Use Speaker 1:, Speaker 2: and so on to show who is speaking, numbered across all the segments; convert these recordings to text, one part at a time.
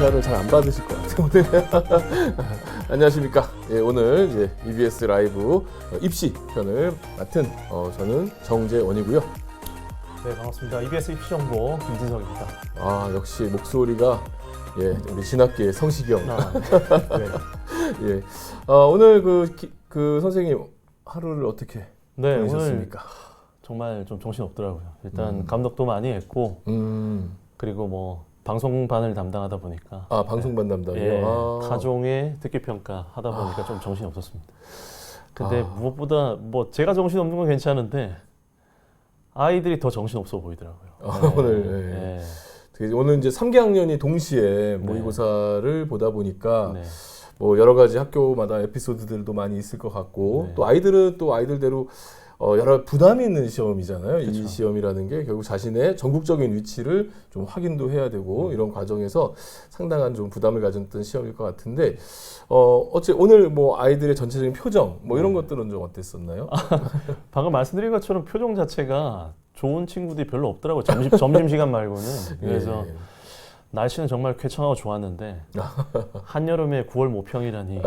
Speaker 1: 인사를 잘 안 받으실 것 같아요. 오늘. 안녕하십니까. 예, 오늘 이제 EBS 라이브 입시 편을 맡은 저는 정재원이고요.
Speaker 2: 네, 반갑습니다. EBS 입시 정보 김진석입니다.
Speaker 1: 아, 역시 목소리가 예, 우리 진학계의 성시경.
Speaker 2: 네.
Speaker 1: 예. 오늘 그 선생님 하루를 어떻게
Speaker 2: 네,
Speaker 1: 보내셨습니까?
Speaker 2: 오늘 정말 좀 정신 없더라고요. 일단 감독도 많이 했고 그리고 뭐 방송반을 담당하다 보니까
Speaker 1: 방송반 담당이요.
Speaker 2: 예, 타종의 듣기 평가 하다 보니까 좀 정신이 없었습니다. 근데 무엇보다 뭐 제가 정신 없는 건 괜찮은데 아이들이 더 정신 없어 보이더라고요.
Speaker 1: 오늘 오늘 이제 3개 학년이 동시에 모의고사를 보다 보니까 뭐 여러 가지 학교마다 에피소드들도 많이 있을 것 같고 또 아이들은 또 아이들대로 여러 부담이 있는 시험이잖아요. 그렇죠. 이 시험이라는 게 결국 자신의 전국적인 위치를 좀 확인도 해야 되고 이런 과정에서 상당한 좀 부담을 가졌던 시험일 것 같은데 오늘 뭐 아이들의 전체적인 표정 뭐 이런 것들은 좀 어땠었나요?
Speaker 2: 방금 말씀드린 것처럼 표정 자체가 좋은 친구들이 별로 없더라고요. 점심시간 말고는. 그래서 날씨는 정말 쾌청하고 좋았는데 한여름에 9월 모평이라니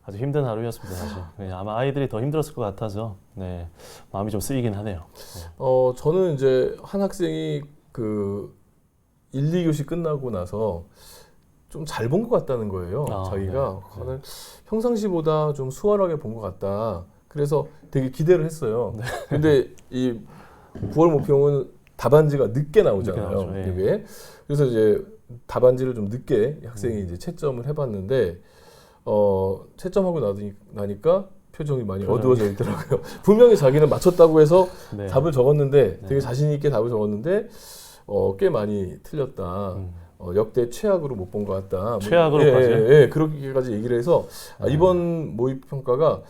Speaker 2: 아주 힘든 하루였습니다. 사실. 아마 아이들이 더 힘들었을 것 같아서 마음이 좀 쓰이긴 하네요.
Speaker 1: 저는 이제 한 학생이 그 1, 2교시 끝나고 나서 좀 잘 본 것 같다는 거예요. 자기가 평상시보다 좀 수월하게 본 것 같다. 그래서 되게 기대를 했어요. 근데 이 9월 모평은 답안지가 늦게 나오잖아요. 이게. 그래서 이제 답안지를 좀 늦게 학생이 이제 채점을 해봤는데 채점하고 나니까 표정이 많이 어두워져 있더라고요. 분명히 자기는 맞췄다고 해서 답을 적었는데 되게 자신 있게 답을 적었는데 꽤 많이 틀렸다. 역대 최악으로 못 본 것 같다.
Speaker 2: 최악으로까지?
Speaker 1: 그렇게까지 얘기를 해서 이번 모의평가가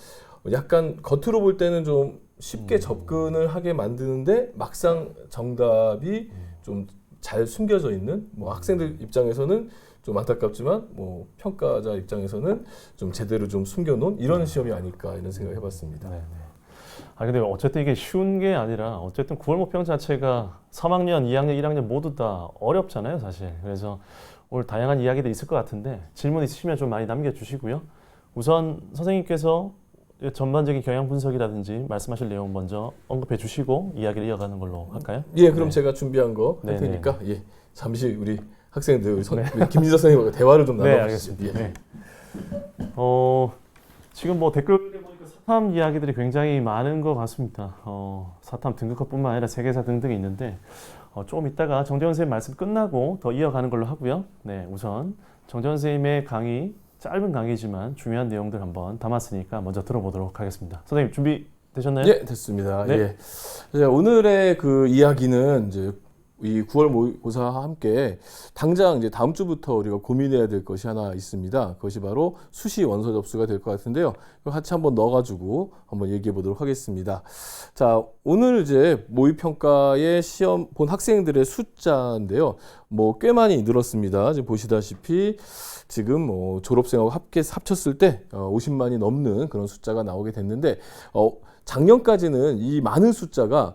Speaker 1: 약간 겉으로 볼 때는 좀 쉽게 접근을 하게 만드는데 막상 정답이 좀 잘 숨겨져 있는 뭐 학생들 입장에서는 좀 안타깝지만 뭐 평가자 입장에서는 좀 제대로 좀 숨겨놓은 이런 시험이 아닐까 이런 생각을 해봤습니다.
Speaker 2: 근데 어쨌든 이게 쉬운 게 아니라 어쨌든 9월 모평 자체가 3학년, 2학년, 1학년 모두 다 어렵잖아요, 사실. 그래서 오늘 다양한 이야기들이 있을 것 같은데 질문 있으시면 좀 많이 남겨주시고요. 우선 선생님께서 전반적인 경향 분석이라든지 말씀하실 내용 먼저 언급해 주시고 이야기를 이어가는 걸로 할까요?
Speaker 1: 예, 그럼 제가 준비한 거 할 테니까 잠시 우리 학생들 우리 김진석 선생님과 대화를 좀 나눠보시죠.
Speaker 2: 알겠습니다. 지금 뭐 댓글 보니까 사탐 이야기들이 굉장히 많은 것 같습니다. 사탐 등급컷뿐만 아니라 세계사 등등이 있는데 조금 이따가 정재원 선생님 말씀 끝나고 더 이어가는 걸로 하고요. 우선 정재원 선생님의 강의 짧은 강의지만 중요한 내용들 한번 담았으니까 먼저 들어보도록 하겠습니다. 선생님 준비되셨나요?
Speaker 1: 예, 됐습니다. 오늘의 그 이야기는 이제 이 9월 모의고사와 함께 당장 이제 다음 주부터 우리가 고민해야 될 것이 하나 있습니다. 그것이 바로 수시 원서 접수가 될 것 같은데요. 같이 한번 넣어가지고 한번 얘기해 보도록 하겠습니다. 자, 오늘 이제 모의평가의 시험 본 학생들의 숫자인데요. 뭐 꽤 많이 늘었습니다. 지금 보시다시피 지금 뭐 졸업생하고 합쳤을 때 50만이 넘는 그런 숫자가 나오게 됐는데 작년까지는 이 많은 숫자가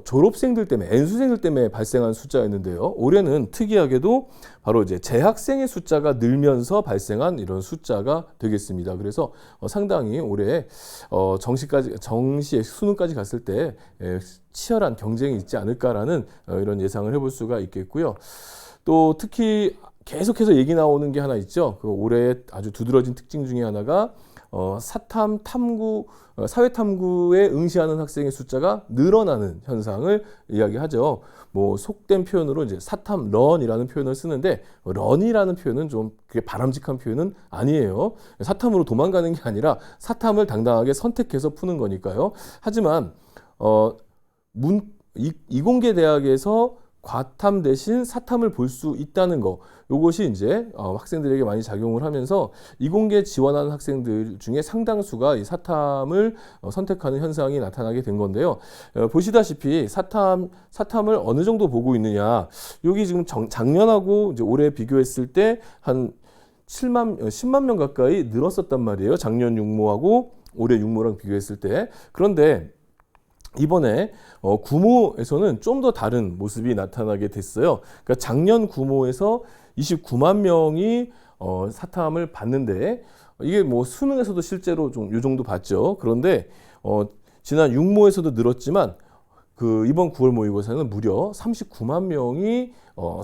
Speaker 1: 졸업생들 때문에 N수생들 때문에 발생한 숫자였는데요. 올해는 특이하게도 바로 이제 재학생의 숫자가 늘면서 발생한 이런 숫자가 되겠습니다. 그래서 상당히 올해 정시의 수능까지 갔을 때 치열한 경쟁이 있지 않을까라는 이런 예상을 해볼 수가 있겠고요. 또 특히 계속해서 얘기 나오는 게 하나 있죠. 그 올해 아주 두드러진 특징 중에 하나가 사탐 탐구, 사회 탐구에 응시하는 학생의 숫자가 늘어나는 현상을 이야기하죠. 뭐 속된 표현으로 이제 사탐 런이라는 표현을 쓰는데 런이라는 표현은 좀 그게 바람직한 표현은 아니에요. 사탐으로 도망가는 게 아니라 사탐을 당당하게 선택해서 푸는 거니까요. 하지만 이공계 대학에서 과탐 대신 사탐을 볼 수 있다는 거, 이것이 이제 학생들에게 많이 작용을 하면서 이공계 지원하는 학생들 중에 상당수가 이 사탐을 선택하는 현상이 나타나게 된 건데요. 보시다시피 사탐을 어느 정도 보고 있느냐, 여기 지금 작년하고 이제 올해 비교했을 때 한 10만 명 가까이 늘었었단 말이에요. 작년 육모하고 올해 육모랑 비교했을 때. 그런데 이번에 구모에서는 좀 더 다른 모습이 나타나게 됐어요. 그러니까 작년 구모에서 29만 명이 사탐을 봤는데 이게 뭐 수능에서도 실제로 좀 요 정도 봤죠. 그런데 지난 육모에서도 늘었지만 그 이번 9월 모의고사는 무려 39만 명이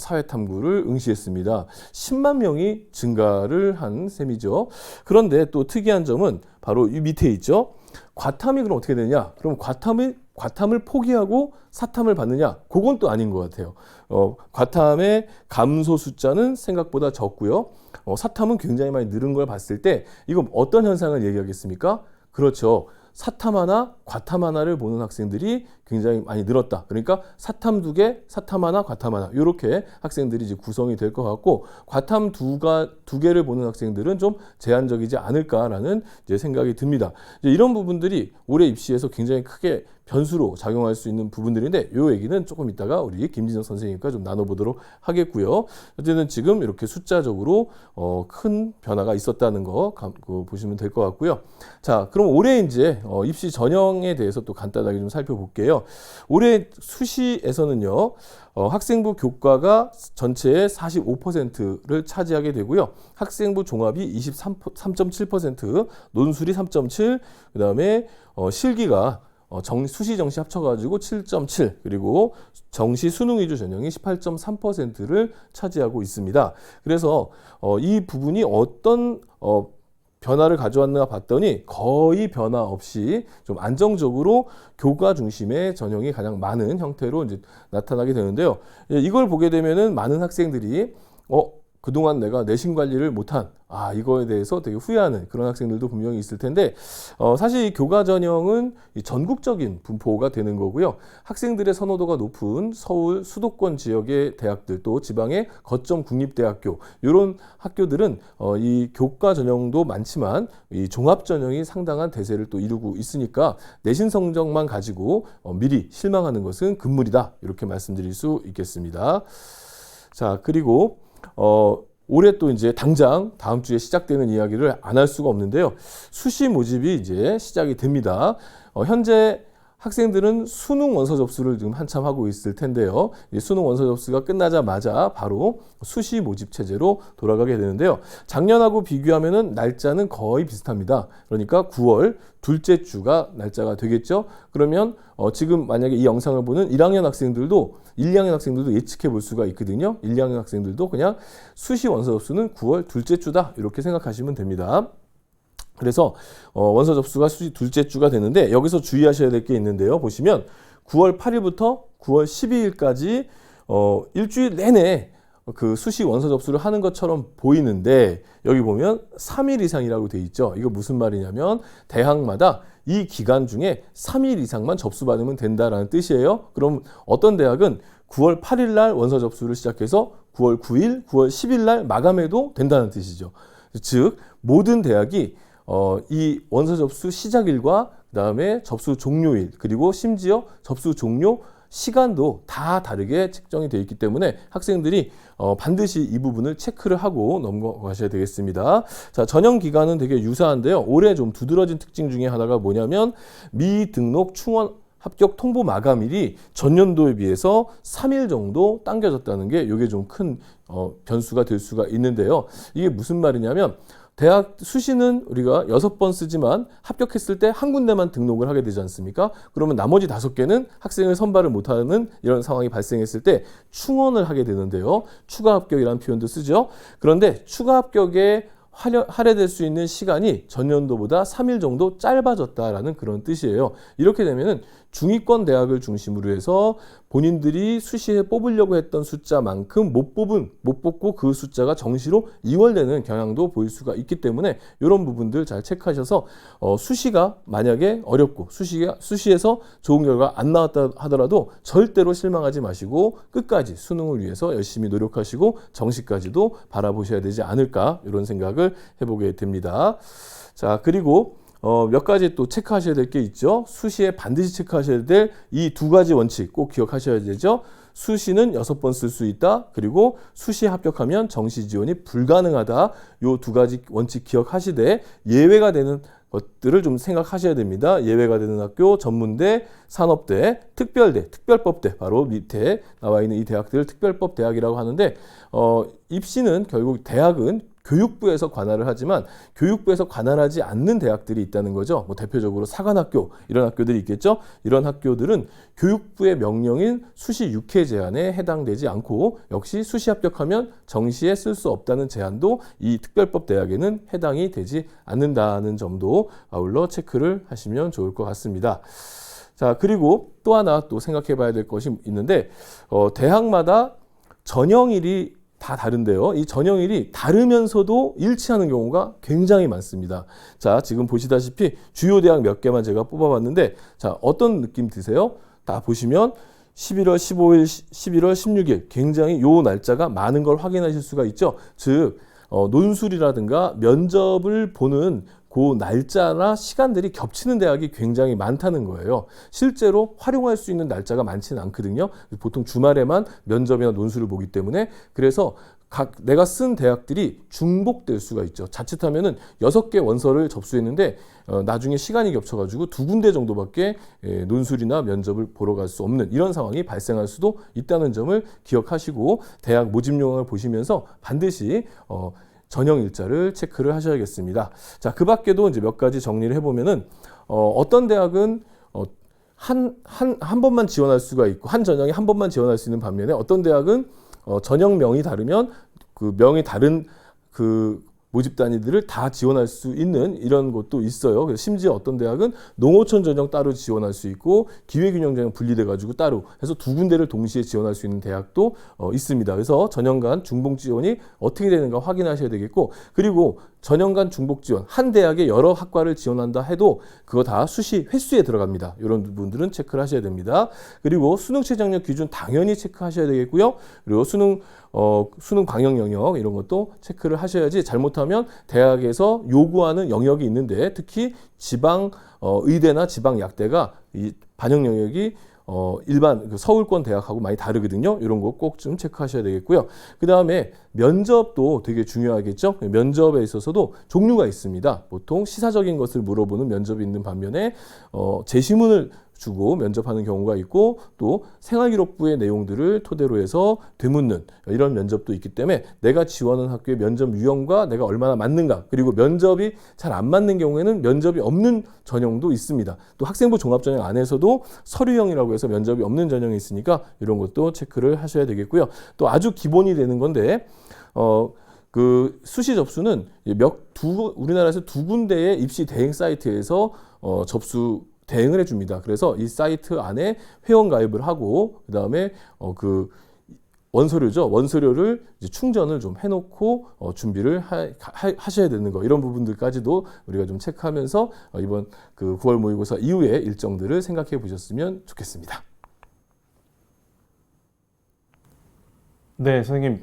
Speaker 1: 사회탐구를 응시했습니다. 10만 명이 증가를 한 셈이죠. 그런데 또 특이한 점은 바로 이 밑에 있죠. 과탐이 그럼 어떻게 되냐? 그럼 과탐을 포기하고 사탐을 받느냐? 그건 또 아닌 것 같아요. 과탐의 감소 숫자는 생각보다 적고요. 사탐은 굉장히 많이 늘은 걸 봤을 때 이거 어떤 현상을 얘기하겠습니까? 그렇죠. 사탐 하나, 과탐 하나를 보는 학생들이 굉장히 많이 늘었다. 그러니까 사탐 2개, 사탐 하나, 과탐 하나 이렇게 학생들이 이제 구성이 될 것 같고 과탐 두 개를 보는 학생들은 좀 제한적이지 않을까라는 이제 생각이 듭니다. 이제 이런 부분들이 올해 입시에서 굉장히 크게 변수로 작용할 수 있는 부분들인데 이 얘기는 조금 이따가 우리 김진석 선생님과 좀 나눠보도록 하겠고요. 어쨌든 지금 이렇게 숫자적으로 큰 변화가 있었다는 거 보시면 될 것 같고요. 자, 그럼 올해 이제 입시 전형에 대해서 또 간단하게 좀 살펴볼게요. 올해 수시에서는요. 학생부 교과가 전체의 45%를 차지하게 되고요. 학생부 종합이 23.7%, 논술이 3.7, 그다음에 실기가 수시 정시 합쳐가지고 7.7 그리고 정시 수능 위주 전형이 18.3%를 차지하고 있습니다. 그래서 이 부분이 어떤 변화를 가져왔나 봤더니 거의 변화 없이 좀 안정적으로 교과 중심의 전형이 가장 많은 형태로 이제 나타나게 되는데요. 이걸 보게 되면은 많은 학생들이 그동안 내가 내신 관리를 못한 이거에 대해서 되게 후회하는 그런 학생들도 분명히 있을 텐데 사실 이 교과 전형은 이 전국적인 분포가 되는 거고요. 학생들의 선호도가 높은 서울 수도권 지역의 대학들 또 지방의 거점 국립대학교 이런 학교들은 이 교과 전형도 많지만 이 종합 전형이 상당한 대세를 또 이루고 있으니까 내신 성적만 가지고 미리 실망하는 것은 금물이다 이렇게 말씀드릴 수 있겠습니다. 자, 그리고 올해 또 이제 당장 다음 주에 시작되는 이야기를 안 할 수가 없는데요. 수시 모집이 이제 시작이 됩니다. 현재 학생들은 수능 원서 접수를 지금 한참 하고 있을 텐데요. 수능 원서 접수가 끝나자마자 바로 수시 모집 체제로 돌아가게 되는데요. 작년하고 비교하면은 날짜는 거의 비슷합니다. 그러니까 9월 둘째 주가 날짜가 되겠죠. 그러면 지금 만약에 이 영상을 보는 1학년 학생들도 1, 2학년 학생들도 예측해 볼 수가 있거든요. 1, 2학년 학생들도 그냥 수시 원서 접수는 9월 둘째 주다 이렇게 생각하시면 됩니다. 그래서 원서 접수가 수시 둘째 주가 되는데 여기서 주의하셔야 될 게 있는데요. 보시면 9월 8일부터 9월 12일까지 일주일 내내 그 수시 원서 접수를 하는 것처럼 보이는데 여기 보면 3일 이상이라고 돼 있죠. 이거 무슨 말이냐면 대학마다 이 기간 중에 3일 이상만 접수받으면 된다라는 뜻이에요. 그럼 어떤 대학은 9월 8일 날 원서 접수를 시작해서 9월 9일, 9월 10일 날 마감해도 된다는 뜻이죠. 즉 모든 대학이 이 원서 접수 시작일과 그다음에 접수 종료일 그리고 심지어 접수 종료 시간도 다 다르게 책정이 되어 있기 때문에 학생들이 반드시 이 부분을 체크를 하고 넘어가셔야 되겠습니다. 자, 전형 기간은 되게 유사한데요. 올해 좀 두드러진 특징 중에 하나가 뭐냐면 미등록 충원 합격 통보 마감일이 전년도에 비해서 3일 정도 당겨졌다는 게 이게 좀 큰 변수가 될 수가 있는데요. 이게 무슨 말이냐면 대학 수시는 우리가 6번 쓰지만 합격했을 때 한 군데만 등록을 하게 되지 않습니까? 그러면 나머지 5개는 학생을 선발을 못하는 이런 상황이 발생했을 때 충원을 하게 되는데요. 추가 합격이라는 표현도 쓰죠. 그런데 추가 합격에 할애될 수 있는 시간이 전년도보다 3일 정도 짧아졌다라는 그런 뜻이에요. 이렇게 되면은 중위권 대학을 중심으로 해서 본인들이 수시에 뽑으려고 했던 숫자만큼 못 뽑고 그 숫자가 정시로 이월되는 경향도 보일 수가 있기 때문에 이런 부분들 잘 체크하셔서 수시가 만약에 어렵고 수시에서 좋은 결과 안 나왔다 하더라도 절대로 실망하지 마시고 끝까지 수능을 위해서 열심히 노력하시고 정시까지도 바라보셔야 되지 않을까 이런 생각을 해보게 됩니다. 자, 그리고 몇 가지 또 체크하셔야 될 게 있죠. 수시에 반드시 체크하셔야 될 이 2가지 원칙 꼭 기억하셔야 되죠. 수시는 6번 쓸 수 있다. 그리고 수시에 합격하면 정시 지원이 불가능하다. 요 2가지 원칙 기억하시되 예외가 되는 것들을 좀 생각하셔야 됩니다. 예외가 되는 학교, 전문대, 산업대, 특별대, 특별법대 바로 밑에 나와 있는 이 대학들을 특별법 대학이라고 하는데 입시는 결국 대학은 교육부에서 관할을 하지만 교육부에서 관할하지 않는 대학들이 있다는 거죠. 뭐 대표적으로 사관학교 이런 학교들이 있겠죠. 이런 학교들은 교육부의 명령인 수시 6회 제한에 해당되지 않고 역시 수시 합격하면 정시에 쓸 수 없다는 제한도 이 특별법 대학에는 해당이 되지 않는다는 점도 아울러 체크를 하시면 좋을 것 같습니다. 자, 그리고 또 하나 또 생각해 봐야 될 것이 있는데 대학마다 전형일이 다 다른데요. 이 전형일이 다르면서도 일치하는 경우가 굉장히 많습니다. 자, 지금 보시다시피 주요 대학 몇 개만 제가 뽑아봤는데 자, 어떤 느낌 드세요? 다 보시면 11월 15일, 11월 16일 굉장히 요 날짜가 많은 걸 확인하실 수가 있죠. 즉 논술이라든가 면접을 보는 그 날짜나 시간들이 겹치는 대학이 굉장히 많다는 거예요. 실제로 활용할 수 있는 날짜가 많지는 않거든요. 보통 주말에만 면접이나 논술을 보기 때문에 그래서 내가 쓴 대학들이 중복될 수가 있죠. 자칫하면은 6개 원서를 접수했는데 나중에 시간이 겹쳐가지고 2군데 정도밖에 논술이나 면접을 보러 갈 수 없는 이런 상황이 발생할 수도 있다는 점을 기억하시고 대학 모집 요강을 보시면서 반드시 전형 일자를 체크를 하셔야겠습니다. 자, 그 밖에도 이제 몇 가지 정리를 해보면은, 어떤 대학은, 한 번만 지원할 수가 있고, 한 전형에 한 번만 지원할 수 있는 반면에 어떤 대학은, 전형명이 다르면 그 명이 다른 그 모집 단위들을 다 지원할 수 있는 이런 곳도 있어요. 그래서 심지어 어떤 대학은 농어촌 전형 따로 지원할 수 있고 기회균형 전형 분리돼 가지고 따로 해서 2군데를 동시에 지원할 수 있는 대학도 있습니다. 그래서 전형 간 중복 지원이 어떻게 되는가 확인하셔야 되겠고 그리고 전형 간 중복 지원 한 대학에 여러 학과를 지원한다 해도 그거 다 수시 횟수에 들어갑니다. 이런 부분들은 체크를 하셔야 됩니다. 그리고 수능 최저학력 기준 당연히 체크하셔야 되겠고요. 그리고 수능 방역 영역 이런 것도 체크를 하셔야지 잘못하면 대학에서 요구하는 영역이 있는데 특히 지방 의대나 지방 약대가 이 반영 영역이 일반 서울권 대학하고 많이 다르거든요. 이런 거 꼭 좀 체크하셔야 되겠고요. 그 다음에 면접도 되게 중요하겠죠. 면접에 있어서도 종류가 있습니다. 보통 시사적인 것을 물어보는 면접이 있는 반면에 제시문을 주고 면접하는 경우가 있고 또 생활기록부의 내용들을 토대로 해서 되묻는 이런 면접도 있기 때문에 내가 지원하는 학교의 면접 유형과 내가 얼마나 맞는가 그리고 면접이 잘 안 맞는 경우에는 면접이 없는 전형도 있습니다. 또 학생부 종합전형 안에서도 서류형이라고 해서 면접이 없는 전형이 있으니까 이런 것도 체크를 하셔야 되겠고요. 또 아주 기본이 되는 건데 그 수시 접수는 우리나라에서 2군데의 입시 대행 사이트에서 대행을 해줍니다. 그래서 이 사이트 안에 회원 가입을 하고 그 다음에 그 원서료죠. 원서료를 이제 충전을 좀 해놓고 준비를 하셔야 되는 거 이런 부분들까지도 우리가 좀 체크하면서 이번 그 9월 모의고사 이후의 일정들을 생각해 보셨으면 좋겠습니다.
Speaker 2: 네, 선생님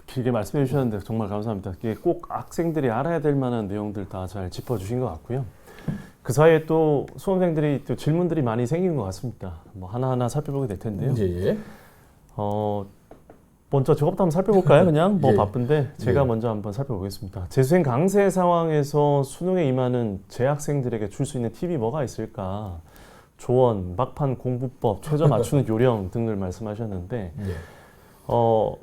Speaker 2: 길게 말씀해 주셨는데 정말 감사합니다. 이게 꼭 학생들이 알아야 될 만한 내용들 다 잘 짚어주신 것 같고요. 그 사이에 또 수험생들이 또 질문들이 많이 생긴 것 같습니다. 뭐 하나하나 살펴보게 될 텐데요.
Speaker 1: 예.
Speaker 2: 먼저 저것부터 한번 살펴볼까요? 그냥 뭐
Speaker 1: 예.
Speaker 2: 바쁜데 제가
Speaker 1: 예.
Speaker 2: 먼저 한번 살펴보겠습니다. 재수생 강세 상황에서 수능에 임하는 재학생들에게 줄 수 있는 팁이 뭐가 있을까? 조언, 막판 공부법, 최저 맞추는 요령 등을 말씀하셨는데
Speaker 1: 예.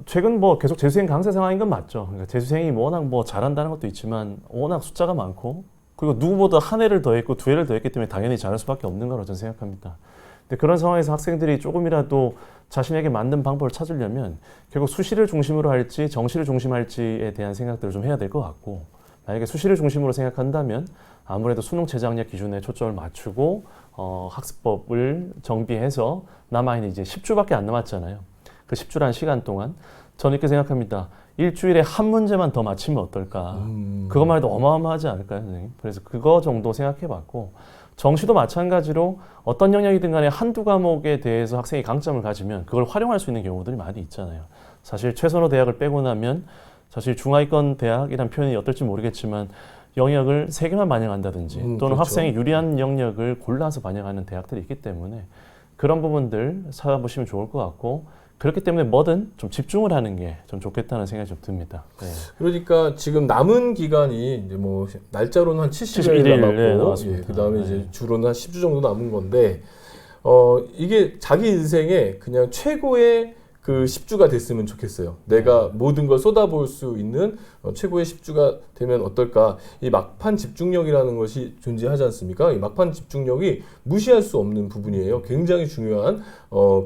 Speaker 2: 최근 뭐 계속 재수생 강세 상황인 건 맞죠. 그러니까 재수생이 워낙 뭐 잘한다는 것도 있지만 워낙 숫자가 많고 그리고 누구보다 한 해를 더했고 2해를 더했기 때문에 당연히 잘할 수밖에 없는 거라고 저는 생각합니다. 근데 그런 상황에서 학생들이 조금이라도 자신에게 맞는 방법을 찾으려면 결국 수시를 중심으로 할지 정시를 중심할지에 대한 생각들을 좀 해야 될 것 같고 만약에 수시를 중심으로 생각한다면 아무래도 수능 최저학력 기준에 초점을 맞추고 학습법을 정비해서 남아있는 이제 10주밖에 안 남았잖아요. 그 10주라는 시간 동안 저는 이렇게 생각합니다. 일주일에 한 문제만 더 맞히면 어떨까? 그것만 해도 어마어마하지 않을까요, 선생님? 그래서 그거 정도 생각해봤고 정시도 마찬가지로 어떤 영역이든 간에 한두 과목에 대해서 학생이 강점을 가지면 그걸 활용할 수 있는 경우들이 많이 있잖아요. 사실 최선호 대학을 빼고 나면 사실 중하위권 대학이란 표현이 어떨지 모르겠지만 영역을 3개만 반영한다든지 또는
Speaker 1: 그렇죠.
Speaker 2: 학생이 유리한 영역을 골라서 반영하는 대학들이 있기 때문에 그런 부분들 찾아보시면 좋을 것 같고 그렇기 때문에 뭐든 좀 집중을 하는 게 좀 좋겠다는 생각이 좀 듭니다. 네.
Speaker 1: 그러니까 지금 남은 기간이 이제 뭐 날짜로는 한 70일
Speaker 2: 71일,
Speaker 1: 남았고,
Speaker 2: 네, 남았습니다.
Speaker 1: 그다음에
Speaker 2: 네.
Speaker 1: 이제 주로는 한 10주 정도 남은 건데, 이게 자기 인생에 그냥 최고의 그 10주가 됐으면 좋겠어요. 내가 모든 걸 쏟아부을 수 있는 최고의 10주가 되면 어떨까? 이 막판 집중력이라는 것이 존재하지 않습니까? 이 막판 집중력이 무시할 수 없는 부분이에요. 굉장히 중요한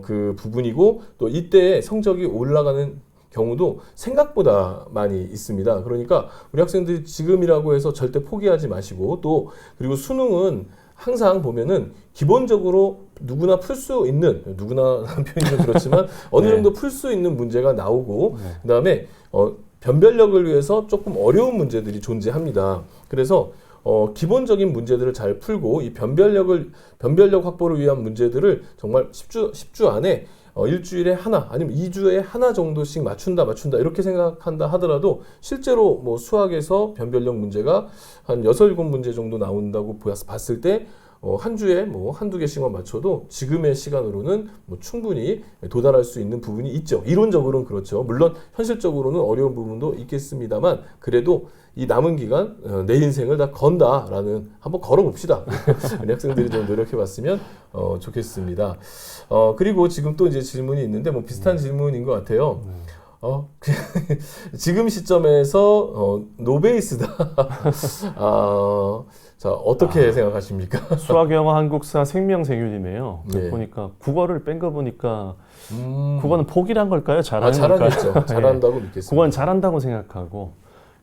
Speaker 1: 그 부분이고, 또 이때 성적이 올라가는 경우도 생각보다 많이 있습니다. 그러니까 우리 학생들이 지금이라고 해서 절대 포기하지 마시고, 또 그리고 수능은 항상 보면은 기본적으로 누구나 풀 수 있는, 누구나 하는 표현이 좀 그렇지만 어느
Speaker 2: 네.
Speaker 1: 정도 풀 수 있는 문제가 나오고,
Speaker 2: 네.
Speaker 1: 그다음에 변별력을 위해서 조금 어려운 문제들이 존재합니다. 그래서 기본적인 문제들을 잘 풀고, 이 변별력 확보를 위한 문제들을 정말 10주 안에 일주일에 하나 아니면 2주에 하나 정도씩 맞춘다 이렇게 생각한다 하더라도, 실제로 뭐 수학에서 변별력 문제가 한 6, 7문제 정도 나온다고 봤을 때 한 주에 뭐 한두 개씩만 맞춰도 지금의 시간으로는 뭐 충분히 도달할 수 있는 부분이 있죠. 이론적으로는 그렇죠. 물론 현실적으로는 어려운 부분도 있겠습니다만, 그래도 이 남은 기간 내 인생을 다 건다라는, 한번 걸어봅시다. 우리 학생들이 좀 노력해봤으면 좋겠습니다. 그리고 지금 또 이제 질문이 있는데 뭐 비슷한 질문인 것 같아요. 지금 시점에서 노베이스다. 자, 어떻게 생각하십니까?
Speaker 2: 수학, 영어, 한국사, 생명생윤이네요.
Speaker 1: 네.
Speaker 2: 보니까 국어를 뺀 거 보니까 국어는 포기란 걸까요? 잘하는
Speaker 1: 잘하겠죠.
Speaker 2: 걸까요?
Speaker 1: 잘한다고 믿겠습니다.
Speaker 2: 국어는 잘한다고 생각하고,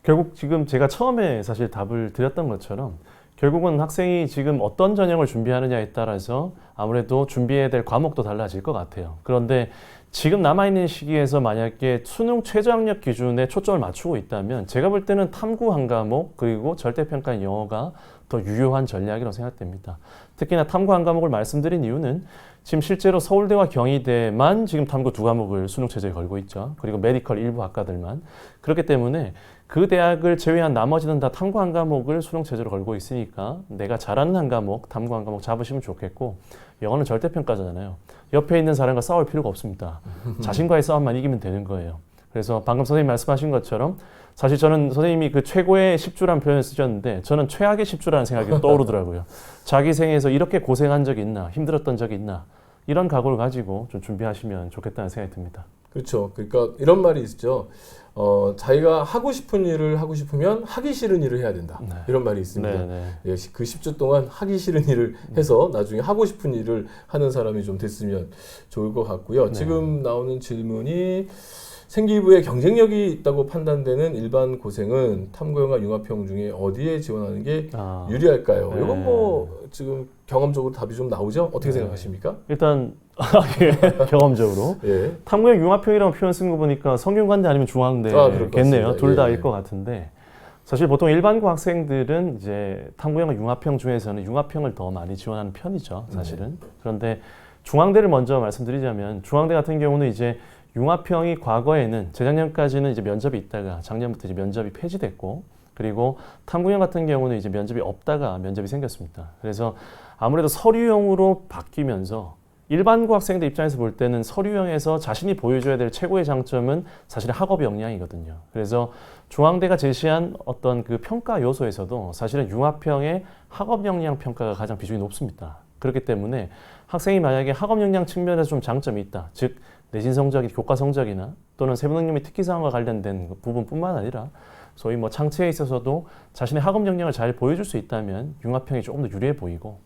Speaker 2: 결국 지금 제가 처음에 사실 답을 드렸던 것처럼 결국은 학생이 지금 어떤 전형을 준비하느냐에 따라서 아무래도 준비해야 될 과목도 달라질 것 같아요. 그런데 지금 남아있는 시기에서 만약에 수능 최저학력 기준에 초점을 맞추고 있다면 제가 볼 때는 탐구 한 과목 그리고 절대평가인 영어가 더 유효한 전략이라고 생각됩니다. 특히나 탐구 한 과목을 말씀드린 이유는 지금 실제로 서울대와 경희대만 지금 탐구 2과목을 수능 최저에 걸고 있죠. 그리고 메디컬 일부 학과들만. 그렇기 때문에 그 대학을 제외한 나머지는 다 탐구 한 과목을 수능 최저로 걸고 있으니까 내가 잘하는 한 과목, 탐구 한 과목 잡으시면 좋겠고, 영어는 절대평가잖아요. 옆에 있는 사람과 싸울 필요가 없습니다. 자신과의 싸움만 이기면 되는 거예요. 그래서 방금 선생님 말씀하신 것처럼 사실 저는 선생님이 그 최고의 10주라는 표현을 쓰셨는데 저는 최악의 10주라는 생각이 떠오르더라고요. 자기 생에서 이렇게 고생한 적이 있나, 힘들었던 적이 있나, 이런 각오를 가지고 좀 준비하시면 좋겠다는 생각이 듭니다.
Speaker 1: 그렇죠. 그러니까 이런 말이 있죠. 자기가 하고 싶은 일을 하고 싶으면 하기 싫은 일을 해야 된다.
Speaker 2: 네.
Speaker 1: 이런 말이 있습니다.
Speaker 2: 네, 네.
Speaker 1: 예, 그 10주 동안 하기 싫은 일을 해서 나중에 하고 싶은 일을 하는 사람이 좀 됐으면 좋을 것 같고요.
Speaker 2: 네.
Speaker 1: 지금 나오는 질문이, 생기부에 경쟁력이 있다고 판단되는 일반 고생은 탐구영화 융합형 중에 어디에 지원하는 게 유리할까요?
Speaker 2: 네.
Speaker 1: 이건 뭐 지금 경험적으로 답이 좀 나오죠? 어떻게 생각하십니까?
Speaker 2: 일단 경험적으로
Speaker 1: 예.
Speaker 2: 탐구형 융합형이라는 표현 쓴 거 보니까 성균관대 아니면 중앙대겠네요.
Speaker 1: 같습니다.
Speaker 2: 둘 다일
Speaker 1: 예.
Speaker 2: 것 같은데, 사실 보통 일반고 학생들은 이제 탐구형 융합형 중에서는 융합형을 더 많이 지원하는 편이죠, 사실은. 그런데 중앙대를 먼저 말씀드리자면, 중앙대 같은 경우는 이제 융합형이 과거에는 재작년까지는 이제 면접이 있다가 작년부터 이제 면접이 폐지됐고, 그리고 탐구형 같은 경우는 이제 면접이 없다가 면접이 생겼습니다. 그래서 아무래도 서류형으로 바뀌면서 일반고 학생들 입장에서 볼 때는 서류형에서 자신이 보여줘야 될 최고의 장점은 사실 학업 역량이거든요. 그래서 중앙대가 제시한 어떤 그 평가 요소에서도 사실은 융합형의 학업 역량 평가가 가장 비중이 높습니다. 그렇기 때문에 학생이 만약에 학업 역량 측면에서 좀 장점이 있다, 즉 내신 성적이 교과 성적이나 또는 세부능력 및 특기사항과 관련된 부분뿐만 아니라 소위 뭐 창체에 있어서도 자신의 학업 역량을 잘 보여줄 수 있다면 융합형이 조금 더 유리해 보이고,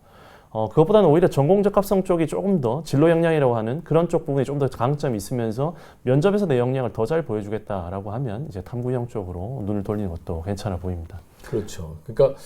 Speaker 2: 그것보다는 오히려 전공 적합성 쪽이 조금 더 진로 역량이라고 하는 그런 쪽 부분이 좀 더 강점이 있으면서 면접에서 내 역량을 더 잘 보여주겠다라고 하면 이제 탐구형 쪽으로 눈을 돌리는 것도 괜찮아 보입니다.
Speaker 1: 그렇죠. 그러니까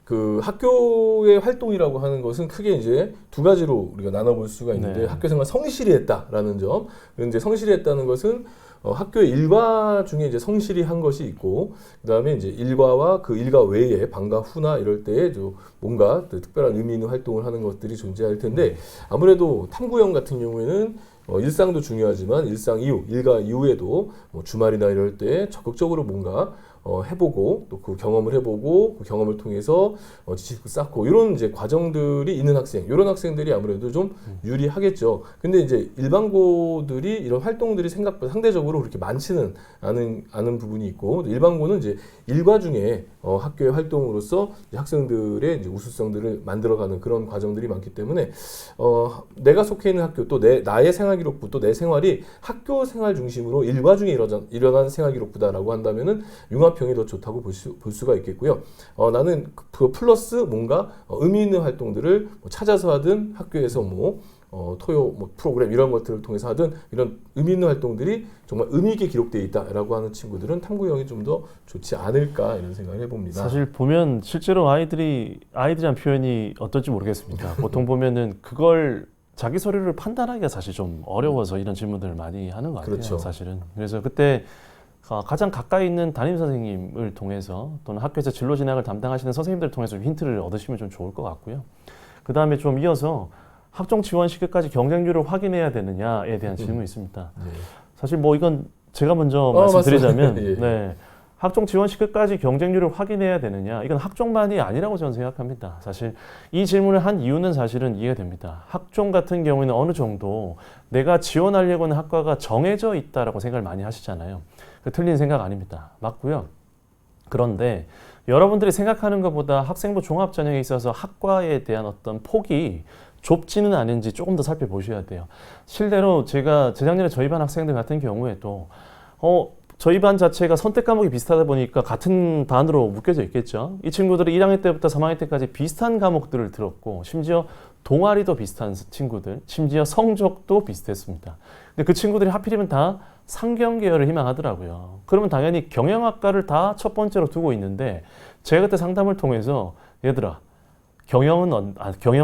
Speaker 1: 그 학교의 활동이라고 하는 것은 크게 이제 두 가지로 우리가 나눠볼 수가 있는데,
Speaker 2: 네.
Speaker 1: 학교 생활 성실히 했다라는 점. 그런데 성실히 했다는 것은 학교의 일과 중에 이제 성실히 한 것이 있고, 그다음에 이제 일과와 그 일과 외에 방과 후나 이럴 때에 뭔가 특별한 의미 있는 활동을 하는 것들이 존재할 텐데, 아무래도 탐구형 같은 경우에는 일상도 중요하지만 일상 이후, 일과 이후에도 뭐 주말이나 이럴 때 적극적으로 뭔가 해보고 또 그 경험을 해보고 그 경험을 통해서 지식을 쌓고 이런 이제 과정들이 있는 학생, 이런 학생들이 아무래도 좀 유리하겠죠. 근데 이제 일반고들이 이런 활동들이 생각보다 상대적으로 그렇게 많지는 않은 부분이 있고 일반고는 이제 일과 중에 학교의 활동으로서 이제 학생들의 이제 우수성들을 만들어가는 그런 과정들이 많기 때문에 내가 속해 있는 학교 또 나의 생활기록부 또 내 생활이 학교 생활 중심으로 일과 중에 일어난 생활기록부다라고 한다면은 융합형이 더 좋다고 볼 수가 있겠고요. 나는 그 플러스 뭔가 의미 있는 활동들을 뭐 찾아서 하든 학교에서 토요 프로그램 이런 것들을 통해서 하든 이런 의미 있는 활동들이 정말 의미 있게 기록되어 있다라고 하는 친구들은 탐구형이 좀 더 좋지 않을까 이런 생각을 해봅니다.
Speaker 2: 사실 보면 실제로 아이들이란 표현이 어떨지 모르겠습니다. 보통 보면은 그걸 자기 소리를 판단하기가 사실 좀 어려워서 이런 질문들을 많이 하는 것 같아요.
Speaker 1: 그렇죠.
Speaker 2: 사실은. 그래서 그때 가장 가까이 있는 담임 선생님을 통해서 또는 학교에서 진로 진학을 담당하시는 선생님들을 통해서 좀 힌트를 얻으시면 좀 좋을 것 같고요. 그 다음에 좀 이어서 학종 지원 시기까지 경쟁률을 확인해야 되느냐에 대한 질문이 있습니다.
Speaker 1: 네.
Speaker 2: 사실 뭐 이건 제가 먼저 말씀드리자면
Speaker 1: 예.
Speaker 2: 네. 학종 지원 시기까지 경쟁률을 확인해야 되느냐 이건 학종만이 아니라고 저는 생각합니다. 사실 이 질문을 한 이유는 사실은 이해가 됩니다. 학종 같은 경우에는 어느 정도 내가 지원하려고 하는 학과가 정해져 있다라고 생각을 많이 하시잖아요. 틀린 생각 아닙니다. 맞고요. 그런데 여러분들이 생각하는 것보다 학생부 종합 전형에 있어서 학과에 대한 어떤 폭이 좁지는 않은지 조금 더 살펴보셔야 돼요. 실례로 제가 재작년에 저희 반 학생들 같은 경우에도 저희 반 자체가 선택 과목이 비슷하다 보니까 같은 반으로 묶여져 있겠죠. 이 친구들이 1학년 때부터 3학년 때까지 비슷한 과목들을 들었고 심지어 동아리도 비슷한 친구들, 심지어 성적도 비슷했습니다. 근데 그 친구들이 하필이면 다 상경 계열을 희망하더라고요. 그러면 당연히 경영학과를 다 첫 번째로 두고 있는데 제가 그때 상담을 통해서 얘들아 경영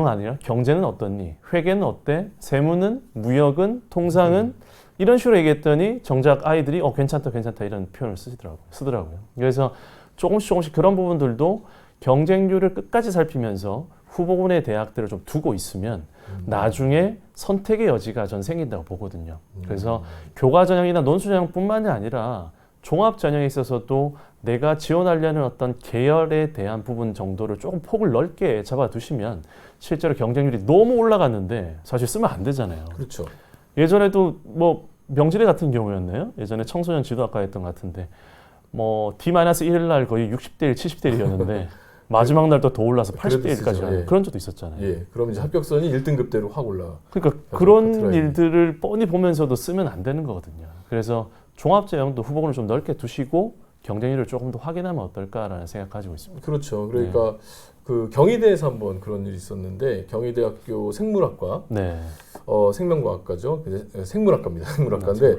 Speaker 2: 아니라 경제는 어떻니? 회계는 어때? 세무는? 무역은? 통상은? 이런 식으로 얘기했더니 정작 아이들이 괜찮다 이런 표현을 쓰더라고요. 그래서 조금씩 그런 부분들도 경쟁률을 끝까지 살피면서 후보군의 대학들을 좀 두고 있으면 나중에 선택의 여지가 전 생긴다고 보거든요. 그래서 교과 전형이나 논술 전형뿐만이 아니라 종합 전형에 있어서도 내가 지원하려는 어떤 계열에 대한 부분 정도를 조금 폭을 넓게 잡아두시면 실제로 경쟁률이 너무 올라갔는데 사실 쓰면 안 되잖아요.
Speaker 1: 그렇죠.
Speaker 2: 예전에도 뭐 명지대 같은 경우였네요. 예전에 청소년 지도학과 했던 것 같은데 뭐 D-1일 날 거의 60대 1, 70대 1이었는데 마지막 날 또 더 올라서 80대 1까지 가는 그런 적도 있었잖아요.
Speaker 1: 예, 그럼 이제 합격선이 1등급대로 확 올라.
Speaker 2: 그러니까 그런 일들을 뻔히 보면서도 쓰면 안 되는 거거든요. 그래서 종합전형도 후보군을 좀 넓게 두시고 경쟁률을 조금 더 확인하면 어떨까라는 생각 가지고 있습니다.
Speaker 1: 그렇죠. 그러니까 그 경희대에서 한번 그런 일이 있었는데 경희대학교 생물학과, 생명과학과죠. 생물학과입니다. 생물학과인데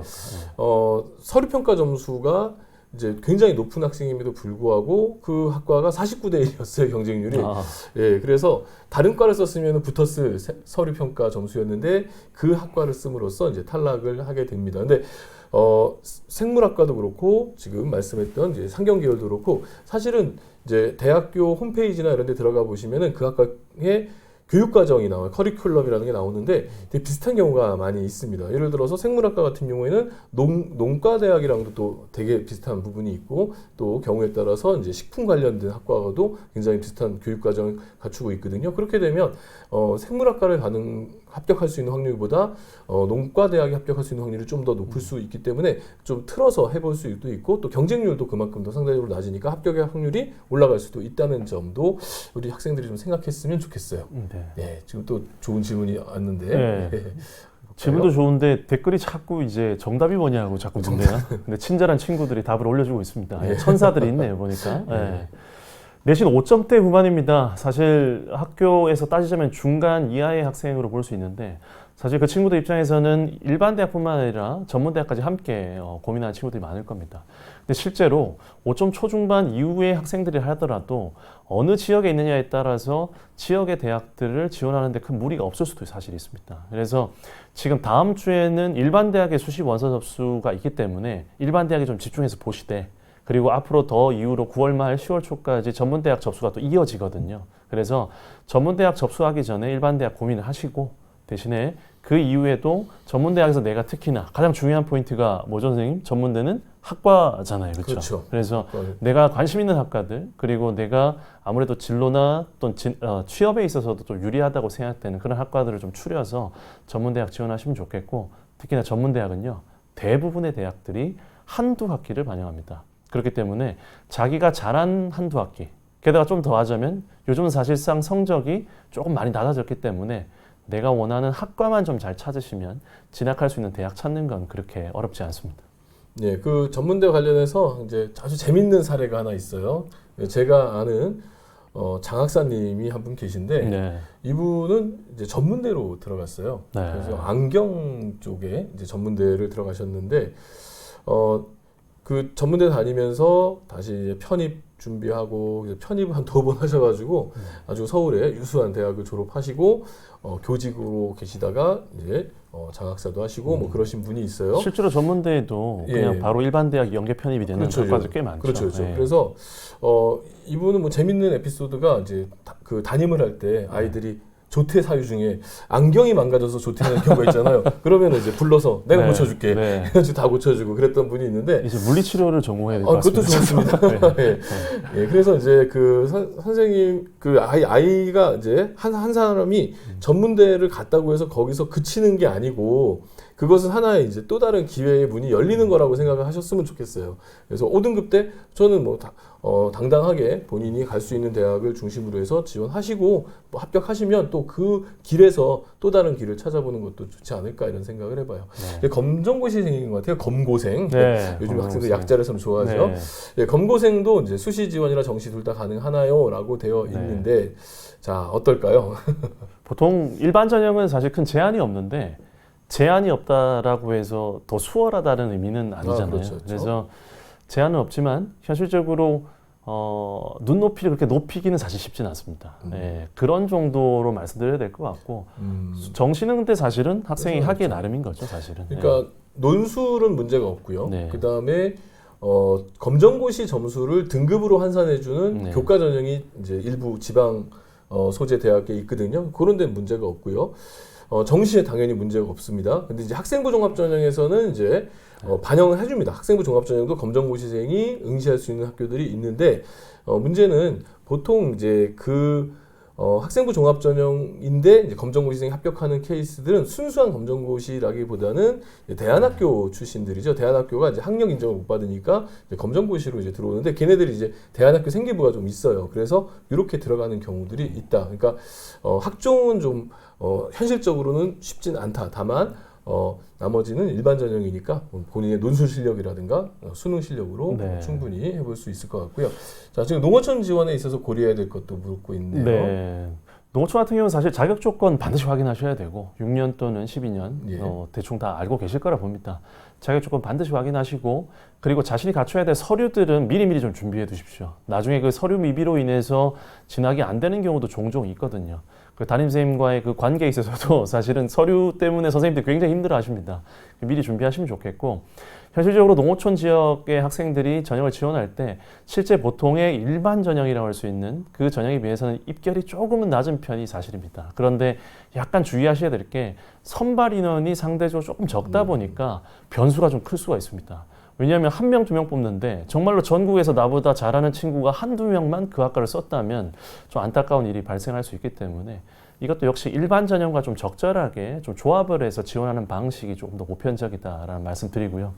Speaker 1: 서류평가 점수가 이제 굉장히 높은 학생임에도 불구하고 그 학과가 49대 1이었어요, 경쟁률이. 예, 그래서 다른 과를 썼으면 붙었을 서류평가 점수였는데 그 학과를 씀으로써 이제 탈락을 하게 됩니다. 근데 생물학과도 그렇고 지금 말씀했던 이제 상경계열도 그렇고 사실은 이제 대학교 홈페이지나 이런 데 들어가 보시면은 그 학과의 교육과정이 나와요. 커리큘럼이라는 게 나오는데 되게 비슷한 경우가 많이 있습니다. 예를 들어서 생물학과 같은 경우에는 농과대학이랑도 또 되게 비슷한 부분이 있고 또 경우에 따라서 이제 식품 관련된 학과도 굉장히 비슷한 교육과정을 갖추고 있거든요. 그렇게 되면 생물학과를 합격할 수 있는 확률보다 농과대학에 합격할 수 있는 확률이 좀 더 높을 수 있기 때문에 좀 틀어서 해볼 수도 있고 또 경쟁률도 그만큼 더 상대적으로 낮으니까 합격의 확률이 올라갈 수도 있다는 점도 우리 학생들이 좀 생각했으면 좋겠어요. 네, 지금 또 좋은 질문이 왔는데
Speaker 2: 질문도 좋은데 댓글이 자꾸 이제 정답이 뭐냐고 자꾸 묻네요. 근데 친절한 친구들이 답을 올려주고 있습니다. 천사들이 있네요 보니까. 내신 5점대 후반입니다. 사실 학교에서 따지자면 중간 이하의 학생으로 볼 수 있는데 사실 그 친구들 입장에서는 일반 대학뿐만 아니라 전문대학까지 함께 고민하는 친구들이 많을 겁니다. 근데 실제로 5점 초중반 이후의 학생들이 하더라도 어느 지역에 있느냐에 따라서 지역의 대학들을 지원하는 데 큰 무리가 없을 수도 사실 있습니다. 그래서 지금 다음 주에는 일반 대학의 수시 원서 접수가 있기 때문에 일반 대학에 좀 집중해서 보시되 그리고 앞으로 더 이후로 9월 말 10월 초까지 전문대학 접수가 또 이어지거든요. 그래서 전문대학 접수하기 전에 일반 대학 고민을 하시고 대신에 그 이후에도 전문대학에서 내가 특히나 가장 중요한 포인트가 뭐죠, 선생님? 전문대는 학과잖아요, 그렇죠?
Speaker 1: 그렇죠.
Speaker 2: 그래서
Speaker 1: 네.
Speaker 2: 내가 관심 있는 학과들 그리고 내가 아무래도 진로나 또는 취업에 있어서도 좀 유리하다고 생각되는 그런 학과들을 좀 추려서 전문대학 지원하시면 좋겠고 특히나 전문대학은요 대부분의 대학들이 한두 학기를 반영합니다. 그렇기 때문에 자기가 잘한 한두 학기 게다가 좀 더 하자면 요즘은 사실상 성적이 조금 많이 낮아졌기 때문에 내가 원하는 학과만 좀 잘 찾으시면 진학할 수 있는 대학 찾는 건 그렇게 어렵지 않습니다.
Speaker 1: 네, 그 전문대 관련해서 이제 아주 재밌는 사례가 하나 있어요. 제가 아는 장학사님이 한 분 계신데
Speaker 2: 네.
Speaker 1: 이분은 이제 전문대로 들어갔어요.
Speaker 2: 네.
Speaker 1: 그래서 안경 쪽에 이제 전문대를 들어가셨는데 그 전문대 다니면서 다시 이제 편입 준비하고 편입을 한 2번 하셔가지고 아주 서울의 유수한 대학을 졸업하시고 교직으로 계시다가 이제 장학사도 하시고 뭐 그러신 분이 있어요.
Speaker 2: 실제로 전문대에도 그냥
Speaker 1: 예.
Speaker 2: 바로 일반 대학 연계 편입이 되는
Speaker 1: 그렇죠,
Speaker 2: 학과들 꽤 많죠.
Speaker 1: 그렇죠, 그렇죠.
Speaker 2: 예.
Speaker 1: 그래서 이분은 뭐 재밌는 에피소드가 이제 그 담임을 할 때 아이들이 조퇴 사유 중에 안경이 망가져서 조퇴하는 경우가 있잖아요. 그러면 이제 불러서 내가
Speaker 2: 네,
Speaker 1: 고쳐줄게.
Speaker 2: 네.
Speaker 1: 그래서 다 고쳐주고 그랬던 분이 있는데
Speaker 2: 이제 물리치료를 전공해야 될 것
Speaker 1: 그것도
Speaker 2: 같습니다.
Speaker 1: 좋습니다.
Speaker 2: 네.
Speaker 1: 예, 그래서 이제 그 선생님 그 아이가 이제 한 사람이 전문대를 갔다고 해서 거기서 그치는 게 아니고 그것은 하나의 이제 또 다른 기회의 문이 열리는 거라고 생각을 하셨으면 좋겠어요. 그래서 5등급 때 저는 뭐 당당하게 본인이 갈 수 있는 대학을 중심으로 해서 지원하시고 뭐 합격하시면 또 그 길에서 또 다른 길을 찾아보는 것도 좋지 않을까 이런 생각을 해봐요.
Speaker 2: 네.
Speaker 1: 검정고시 생긴 것 같아요. 검고생.
Speaker 2: 네,
Speaker 1: 요즘
Speaker 2: 검정고생.
Speaker 1: 학생들 약자를 참 좋아하죠.
Speaker 2: 네.
Speaker 1: 예, 검고생도 이제 수시 지원이나 정시 둘 다 가능하나요?라고 되어
Speaker 2: 네.
Speaker 1: 있는데 자 어떨까요?
Speaker 2: 보통 일반 전형은 사실 큰 제한이 없는데 제한이 없다라고 해서 더 수월하다는 의미는 아니잖아요.
Speaker 1: 그렇죠, 그렇죠.
Speaker 2: 그래서 제한은 없지만 현실적으로 눈높이를 그렇게 높이기는 사실 쉽지는 않습니다. 예, 그런 정도로 말씀드려야 될 것 같고 정시는 근데 사실은 학생이
Speaker 1: 그렇죠,
Speaker 2: 하기에
Speaker 1: 그렇죠.
Speaker 2: 나름인 거죠, 사실은.
Speaker 1: 그러니까 논술은 문제가 없고요.
Speaker 2: 네.
Speaker 1: 그 다음에 검정고시 점수를 등급으로 환산해주는
Speaker 2: 네.
Speaker 1: 교과 전형이 이제 일부 지방 소재 대학에 있거든요. 그런 데는 문제가 없고요. 정시에 당연히 문제가 없습니다. 근데 이제 학생부 종합 전형에서는 이제 반영을 해줍니다. 학생부 종합 전형도 검정고시생이 응시할 수 있는 학교들이 있는데 문제는 보통 이제 그 학생부 종합 전형인데 이제 검정고시생이 합격하는 케이스들은 순수한 검정고시라기보다는 대안학교 출신들이죠. 대안학교가 이제 학력 인정을 못 받으니까 이제 검정고시로 이제 들어오는데 걔네들이 이제 대안학교 생기부가 좀 있어요. 그래서 이렇게 들어가는 경우들이 있다. 그러니까 학종은 좀 현실적으로는 쉽진 않다. 다만 나머지는 일반 전형이니까 본인의 논술 실력이라든가 수능 실력으로
Speaker 2: 네.
Speaker 1: 충분히 해볼 수 있을 것 같고요. 자, 지금 농어촌 지원에 있어서 고려해야 될 것도 묻고 있네요.
Speaker 2: 네. 농어촌 같은 경우는 사실 자격 조건 반드시 확인하셔야 되고 6년 또는 12년
Speaker 1: 예.
Speaker 2: 대충 다 알고 계실 거라 봅니다. 자격 조건 반드시 확인하시고 그리고 자신이 갖춰야 될 서류들은 미리미리 좀 준비해 두십시오. 나중에 그 서류 미비로 인해서 진학이 안 되는 경우도 종종 있거든요. 그 담임 선생님과의 그 관계에 있어서도 사실은 서류 때문에 선생님들 굉장히 힘들어 하십니다. 미리 준비하시면 좋겠고 현실적으로 농어촌 지역의 학생들이 전형을 지원할 때 실제 보통의 일반 전형이라고 할 수 있는 그 전형에 비해서는 입결이 조금은 낮은 편이 사실입니다. 그런데 약간 주의하셔야 될 게 선발 인원이 상대적으로 조금 적다 보니까 변수가 좀 클 수가 있습니다. 왜냐하면 1명, 2명 뽑는데 정말로 전국에서 나보다 잘하는 친구가 한두 명만 그 학과를 썼다면 좀 안타까운 일이 발생할 수 있기 때문에 이것도 역시 일반 전형과 좀 적절하게 좀 조합을 해서 지원하는 방식이 조금 더 보편적이다라는 말씀 드리고요.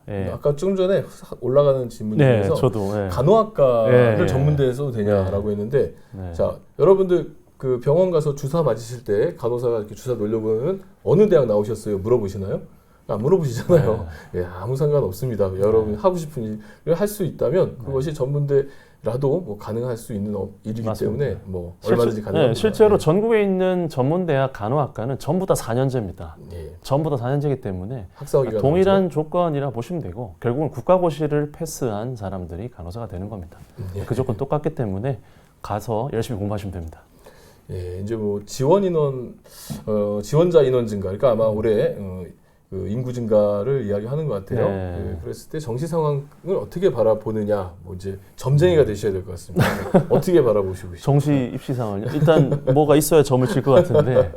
Speaker 2: 예.
Speaker 1: 아까 조금 전에 올라가는 질문
Speaker 2: 네,
Speaker 1: 중에서
Speaker 2: 저도 예.
Speaker 1: 간호학과를
Speaker 2: 예.
Speaker 1: 전문대에 써도 되냐라고 했는데
Speaker 2: 네.
Speaker 1: 자 여러분들 그 병원 가서 주사 맞으실 때 간호사가 이렇게 주사 놓으려면 어느 대학 나오셨어요? 물어보시나요? 안 물어보시잖아요. 예, 아무 상관 없습니다. 여러분 하고 싶은 일을 할 수 있다면 그것이 전문대라도 뭐 가능할 수 있는 일이기
Speaker 2: 맞습니다.
Speaker 1: 때문에 뭐 얼마든지 가능합니다.
Speaker 2: 네, 실제로 전국에 있는 전문대학 간호학과는 전부 다 4년제입니다.
Speaker 1: 예,
Speaker 2: 전부 다 4년제이기 때문에
Speaker 1: 학사학위가
Speaker 2: 동일한 조건이라 보시면 되고 결국은 국가고시를 패스한 사람들이 간호사가 되는 겁니다.
Speaker 1: 예.
Speaker 2: 그 조건 똑같기 때문에 가서 열심히 공부하시면 됩니다.
Speaker 1: 예, 이제 뭐 지원 인원 지원자 인원 증가. 그러니까 아마 올해 그 인구 증가를 이야기하는 것 같아요.
Speaker 2: 네.
Speaker 1: 예, 그랬을 때 정시 상황을 어떻게 바라보느냐, 뭐 이제 점쟁이가 되셔야 될 것 같습니다. 어떻게 바라보시고 계십니까?
Speaker 2: 정시 입시 상황요. 일단 뭐가 있어야 점을 칠 것 같은데,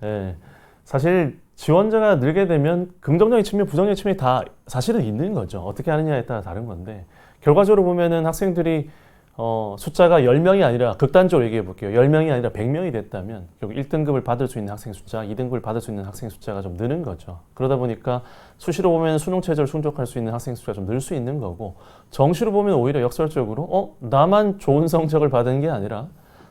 Speaker 2: 예, 사실 지원자가 늘게 되면 긍정적인 측면, 부정적인 측면이 다 사실은 있는 거죠. 어떻게 하느냐에 따라 다른 건데, 결과적으로 보면은 학생들이 숫자가 10명이 아니라, 극단적으로 얘기해 볼게요. 10명이 아니라 100명이 됐다면 결국 1등급을 받을 수 있는 학생 숫자, 2등급을 받을 수 있는 학생 숫자가 좀 느는 거죠. 그러다 보니까 수시로 보면 수능 최저를 충족할 수 있는 학생 숫자가 좀 늘 수 있는 거고, 정시로 보면 오히려 역설적으로 나만 좋은 성적을 받은 게 아니라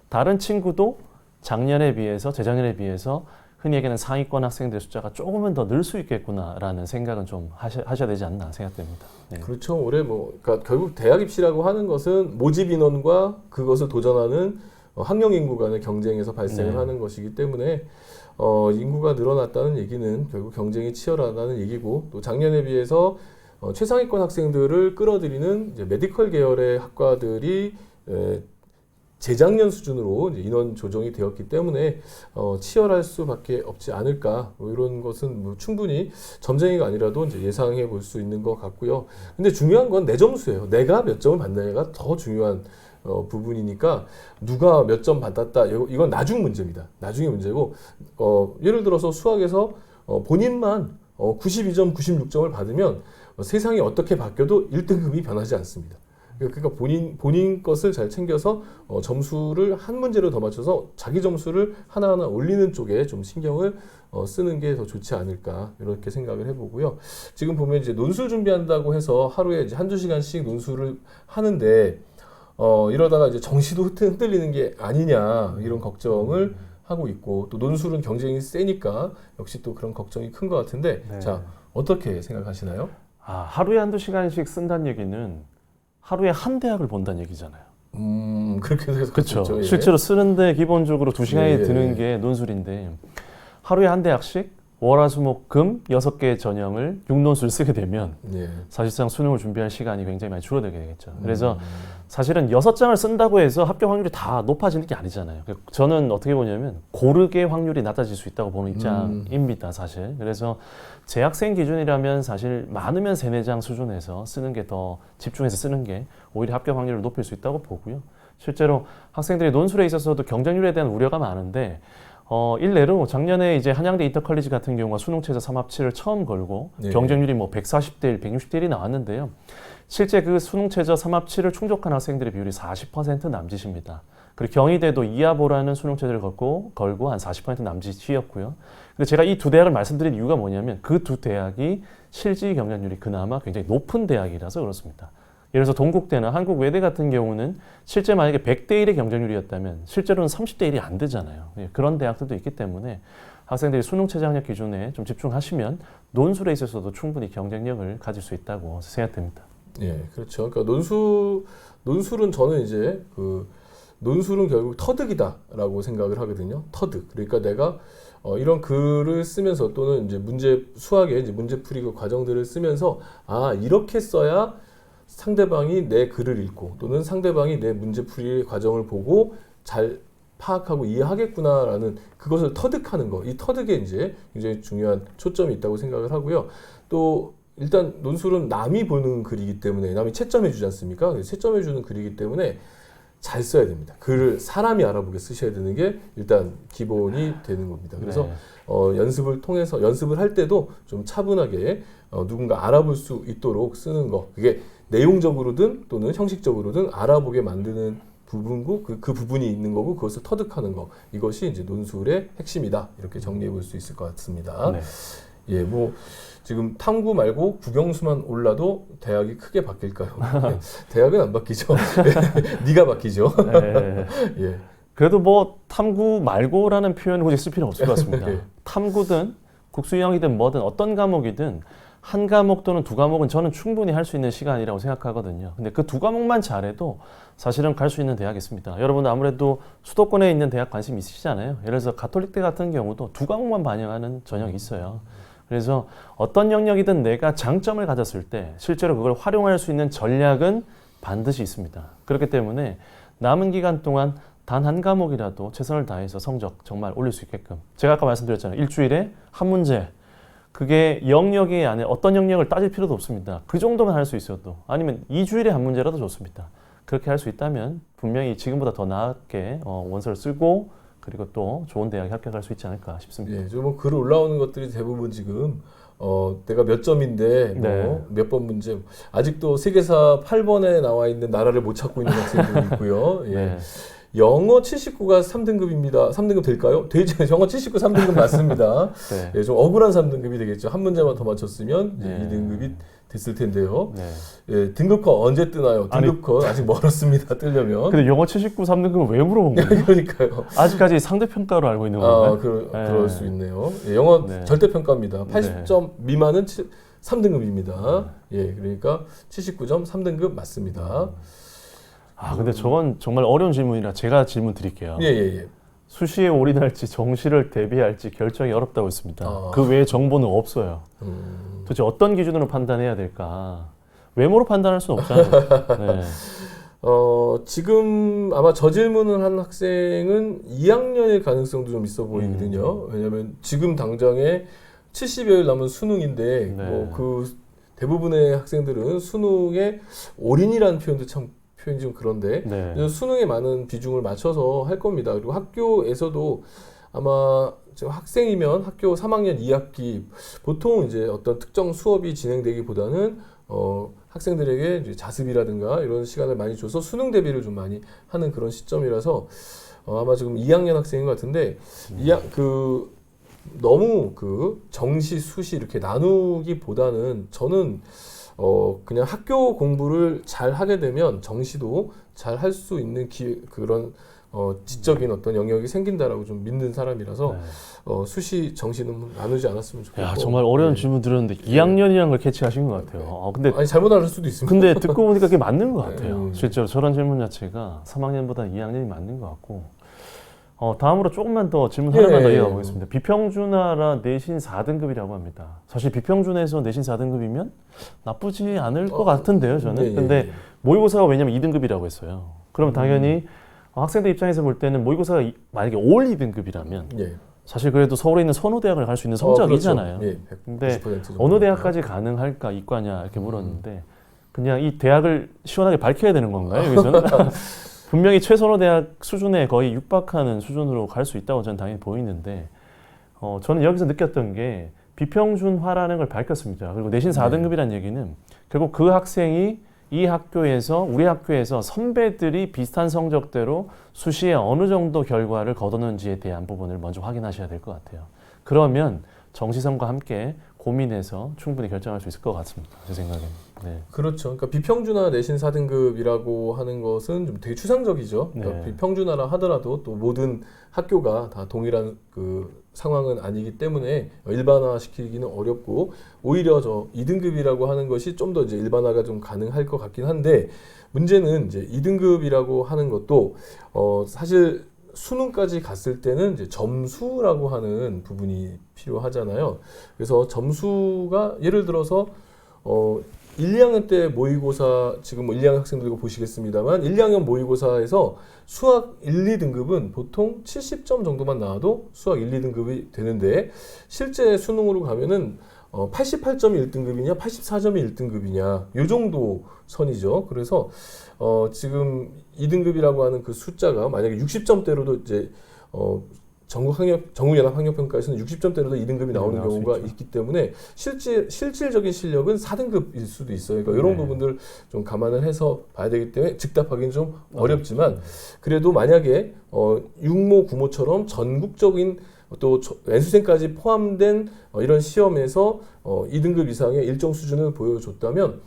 Speaker 2: 다른 친구도 작년에 비해서, 재작년에 비해서 흔히 얘기하는 상위권 학생들 숫자가 조금은 더 늘 수 있겠구나라는 생각은 좀 하셔야 되지 않나 생각됩니다. 네.
Speaker 1: 그렇죠. 올해 그러니까 결국 대학 입시라고 하는 것은 모집 인원과 그것을 도전하는 학령 인구 간의 경쟁에서 발생을
Speaker 2: 네.
Speaker 1: 하는 것이기 때문에 인구가 늘어났다는 얘기는 결국 경쟁이 치열하다는 얘기고, 또 작년에 비해서 최상위권 학생들을 끌어들이는 이제 메디컬 계열의 학과들이 재작년 수준으로 이제 인원 조정이 되었기 때문에 치열할 수밖에 없지 않을까, 뭐 이런 것은 뭐 충분히 점쟁이가 아니라도 이제 예상해 볼 수 있는 것 같고요. 근데 중요한 건 내 점수예요. 내가 몇 점을 받느냐가 더 중요한 부분이니까, 누가 몇 점 받았다, 이건 나중 문제입니다. 나중의 문제고, 예를 들어서 수학에서 본인만 92점, 96점을 받으면 세상이 어떻게 바뀌어도 1등급이 변하지 않습니다. 그러니까 본인 것을 잘 챙겨서 점수를 한 문제를 더 맞춰서 자기 점수를 하나하나 올리는 쪽에 좀 신경을 쓰는 게 더 좋지 않을까, 이렇게 생각을 해보고요. 지금 보면 이제 논술 준비한다고 해서 하루에 이제 한두 시간씩 논술을 하는데 이러다가 이제 정시도 흔들리는 게 아니냐, 이런 걱정을 하고 있고, 또 논술은 경쟁이 세니까 역시 또 그런 걱정이 큰 것 같은데,
Speaker 2: 네.
Speaker 1: 자, 어떻게 생각하시나요?
Speaker 2: 하루에 한두 시간씩 쓴다는 얘기는 하루에 한 대학을 본다는 얘기잖아요.
Speaker 1: 그렇게 해서
Speaker 2: 그렇죠.
Speaker 1: 예.
Speaker 2: 실제로 쓰는데 기본적으로 2시간이
Speaker 1: 예.
Speaker 2: 드는 게 논술인데, 하루에 한 대학씩 월화수목금 6개의 전형을 6논술 쓰게 되면
Speaker 1: 예.
Speaker 2: 사실상 수능을 준비할 시간이 굉장히 많이 줄어들게 되겠죠. 그래서 사실은 6장을 쓴다고 해서 합격 확률이 다 높아지는 게 아니잖아요. 저는 어떻게 보냐면 고르게 확률이 낮아질 수 있다고 보는 입장입니다, 사실. 그래서 재학생 기준이라면 사실 많으면 3-4장 수준에서 쓰는 게 더 집중해서 쓰는 게 오히려 합격 확률을 높일 수 있다고 보고요. 실제로 학생들이 논술에 있어서도 경쟁률에 대한 우려가 많은데, 일례로 작년에 이제 한양대 인터컬리지 같은 경우가 수능 최저 3합치를 처음 걸고
Speaker 1: 네.
Speaker 2: 경쟁률이 뭐 140대 1, 160대 1이 나왔는데요. 실제 그 수능 최저 3합치를 충족한 학생들의 비율이 40% 남짓입니다. 그리고 경희대도 이하보라는 수능 최저를 걸고 한 40% 남짓이었고요. 근데 제가 이 두 대학을 말씀드린 이유가 뭐냐면, 그 두 대학이 실질 경쟁률이 그나마 굉장히 높은 대학이라서 그렇습니다. 예를 들어서 동국대나 한국외대 같은 경우는 실제 만약에 100대 1의 경쟁률이었다면 실제로는 30대 1이 안 되잖아요. 그런 대학들도 있기 때문에 학생들이 수능 최저 학력 기준에 좀 집중하시면 논술에 있어서도 충분히 경쟁력을 가질 수 있다고 생각됩니다.
Speaker 1: 예, 그렇죠. 그러니까 논술은 저는 이제 논술은 결국 터득이다라고 생각을 하거든요. 터득. 그러니까 내가 이런 글을 쓰면서, 또는 이제 수학의 이제 문제풀이 그 과정들을 쓰면서, 이렇게 써야 상대방이 내 글을 읽고, 또는 상대방이 내 문제풀이 과정을 보고 잘 파악하고 이해하겠구나라는 그것을 터득하는 거. 이 터득에 이제 굉장히 중요한 초점이 있다고 생각을 하고요. 또 일단 논술은 남이 보는 글이기 때문에, 남이 채점해 주지 않습니까? 채점해 주는 글이기 때문에 잘 써야 됩니다. 글을 사람이 알아보게 쓰셔야 되는 게 일단 기본이 되는 겁니다. 그래서
Speaker 2: 네.
Speaker 1: 연습을 통해서, 연습을 할 때도 좀 차분하게 누군가 알아볼 수 있도록 쓰는 거. 그게 내용적으로든 또는 형식적으로든 알아보게 만드는 부분고, 그 부분이 있는 거고, 그것을 터득하는 거. 이것이 이제 논술의 핵심이다. 이렇게 정리해 볼 수 있을 것 같습니다.
Speaker 2: 네.
Speaker 1: 예, 뭐 지금 탐구 말고 국영수만 올라도 대학이 크게 바뀔까요? 네, 대학은 안 바뀌죠. 네가 바뀌죠.
Speaker 2: 네.
Speaker 1: 예.
Speaker 2: 그래도 뭐 탐구 말고라는 표현을 굳이 쓸 필요는 없을 것 같습니다.
Speaker 1: 네.
Speaker 2: 탐구든 국수형이든 뭐든 어떤 과목이든 한 과목 또는 두 과목은 저는 충분히 할 수 있는 시간이라고 생각하거든요. 근데 그 두 과목만 잘해도 사실은 갈 수 있는 대학이 있습니다. 여러분 아무래도 수도권에 있는 대학 관심 있으시잖아요. 예를 들어서 가톨릭대 같은 경우도 두 과목만 반영하는 전형이 있어요. 그래서 어떤 영역이든 내가 장점을 가졌을 때 실제로 그걸 활용할 수 있는 전략은 반드시 있습니다. 그렇기 때문에 남은 기간 동안 단 한 과목이라도 최선을 다해서 성적 정말 올릴 수 있게끔, 제가 아까 말씀드렸잖아요. 일주일에 한 문제, 그게 영역이 안에 어떤 영역을 따질 필요도 없습니다. 그 정도만 할 수 있어도 아니면 2주일에 한 문제라도 좋습니다. 그렇게 할 수 있다면 분명히 지금보다 더 나게 원서를 쓰고 그리고 또 좋은 대학에 합격할 수 있지 않을까 싶습니다.
Speaker 1: 예, 좀 글 올라오는 것들이 대부분 지금 내가 몇 점인데
Speaker 2: 네.
Speaker 1: 몇 번 문제 아직도 세계사 8번에 나와 있는 나라를 못 찾고 있는 학생들이 있고요. 예.
Speaker 2: 네.
Speaker 1: 영어 79가 3등급입니다. 3등급 될까요? 되죠. 영어 79 3등급 맞습니다.
Speaker 2: 네.
Speaker 1: 예, 좀 억울한 3등급이 되겠죠. 한 문제만 더 맞췄으면 이제
Speaker 2: 네.
Speaker 1: 2등급이 됐을 텐데요.
Speaker 2: 네.
Speaker 1: 예, 등급컷 언제 뜨나요? 등급컷 아직 멀었습니다. 뜨려면.
Speaker 2: 근데 영어 79, 3등급은 왜 물어본 거예요?
Speaker 1: 그러니까요.
Speaker 2: 아직까지 상대평가로 알고 있는 건가요?
Speaker 1: 그럴 수 있네요. 예, 영어
Speaker 2: 네.
Speaker 1: 절대평가입니다. 80점 미만은 3등급입니다. 예, 그러니까 79점 3등급 맞습니다.
Speaker 2: 근데 저건 정말 어려운 질문이라 제가 질문 드릴게요.
Speaker 1: 예, 예, 예.
Speaker 2: 수시에 올인할지 정시를 대비할지 결정이 어렵다고 했습니다. 그 외에 정보는 없어요. 도대체 어떤 기준으로 판단해야 될까? 외모로 판단할 수는 없잖아요. 네.
Speaker 1: 지금 아마 저 질문을 한 학생은 2학년일 가능성도 좀 있어 보이거든요. 왜냐하면 지금 당장에 70여일 남은 수능인데
Speaker 2: 네.
Speaker 1: 뭐 그 대부분의 학생들은 수능에 올인이라는 표현도 참 표현이 좀 그런데
Speaker 2: 네.
Speaker 1: 수능에 많은 비중을 맞춰서 할 겁니다. 그리고 학교에서도 아마 지금 학생이면 학교 3학년 2학기 보통 이제 어떤 특정 수업이 진행되기보다는 학생들에게 이제 자습이라든가 이런 시간을 많이 줘서 수능 대비를 좀 많이 하는 그런 시점이라서 아마 지금 2학년 학생인 것 같은데 너무 정시 수시 이렇게 나누기보다는 저는 그냥 학교 공부를 잘 하게 되면 정시도 잘 할 수 있는 그런 지적인 어떤 영역이 생긴다라고 좀 믿는 사람이라서
Speaker 2: 네.
Speaker 1: 수시 정시는 나누지 않았으면 좋겠고.
Speaker 2: 야, 정말 어려운
Speaker 1: 네.
Speaker 2: 질문 드렸는데 2학년이라는 걸 캐치하신 것 같아요. 근데
Speaker 1: 아니 잘못 알을 수도 있습니다.
Speaker 2: 근데 듣고 보니까 그게 맞는 것 같아요.
Speaker 1: 네.
Speaker 2: 실제로 저런 질문 자체가 3학년보다 2학년이 맞는 것 같고. 다음으로 조금만 더 질문 하나만 더 이어가 보겠습니다. 비평준화라 내신 4등급이라고 합니다. 사실 비평준에서 내신 4등급이면 나쁘지 않을 것 같은데요, 저는.
Speaker 1: 네,
Speaker 2: 근데
Speaker 1: 네.
Speaker 2: 모의고사가 왜냐면 2등급이라고 했어요. 그럼 당연히 학생들 입장에서 볼 때는 모의고사가 만약에 올 2등급이라면
Speaker 1: 예.
Speaker 2: 사실 그래도 서울에 있는 선호대학을 갈 수 있는 성적이잖아요.
Speaker 1: 그렇죠. 예,
Speaker 2: 근데
Speaker 1: 190% 정도.
Speaker 2: 어느 대학까지 가능할까, 이과냐 이렇게 물었는데 그냥 이 대학을 시원하게 밝혀야 되는 건가요, 여기서는? 분명히 최선호 대학 수준에 거의 육박하는 수준으로 갈 수 있다고 저는 당연히 보이는데 저는 여기서 느꼈던 게 비평준화라는 걸 밝혔습니다. 그리고 내신 4등급이라는 얘기는 결국 그 학생이 이 학교에서 우리 학교에서 선배들이 비슷한 성적대로 수시에 어느 정도 결과를 거두는지에 대한 부분을 먼저 확인하셔야 될 것 같아요. 그러면 정시성과 함께 고민해서 충분히 결정할 수 있을 것 같습니다. 제 생각에는. 네.
Speaker 1: 그렇죠. 그러니까 비평준화 내신 4등급이라고 하는 것은 좀 되게 추상적이죠. 그러니까
Speaker 2: 네.
Speaker 1: 비평준화라 하더라도 또 모든 학교가 다 동일한 그 상황은 아니기 때문에 일반화시키기는 어렵고 오히려 저 2등급이라고 하는 것이 좀 더 이제 일반화가 좀 가능할 것 같긴 한데 문제는 이제 2등급이라고 하는 것도 사실 수능까지 갔을 때는 이제 점수라고 하는 부분이 필요하잖아요. 그래서 점수가 예를 들어서 1, 2학년 때 모의고사 지금 뭐 1, 2학년 학생들도 보시겠습니다만 1, 2학년 모의고사에서 수학 1, 2등급은 보통 70점 정도만 나와도 수학 1, 2등급이 되는데 실제 수능으로 가면은 88점이 1등급이냐 84점이 1등급이냐 요 정도 선이죠. 그래서 지금 2등급이라고 하는 그 숫자가 만약에 60점대로도 이제 전국연합학력평가에서는 60점대로도 2등급이 나오는
Speaker 2: 나올 수
Speaker 1: 경우가
Speaker 2: 있죠.
Speaker 1: 있기 때문에 실질적인 실력은 4등급일 수도 있어요. 그러니까 이런
Speaker 2: 네.
Speaker 1: 부분들 좀 감안을 해서 봐야 되기 때문에 즉답하기는 좀 어렵지만 그래도 만약에 육모, 구모처럼 전국적인 또 N수생까지 포함된 이런 시험에서 2등급 이상의 일정 수준을 보여줬다면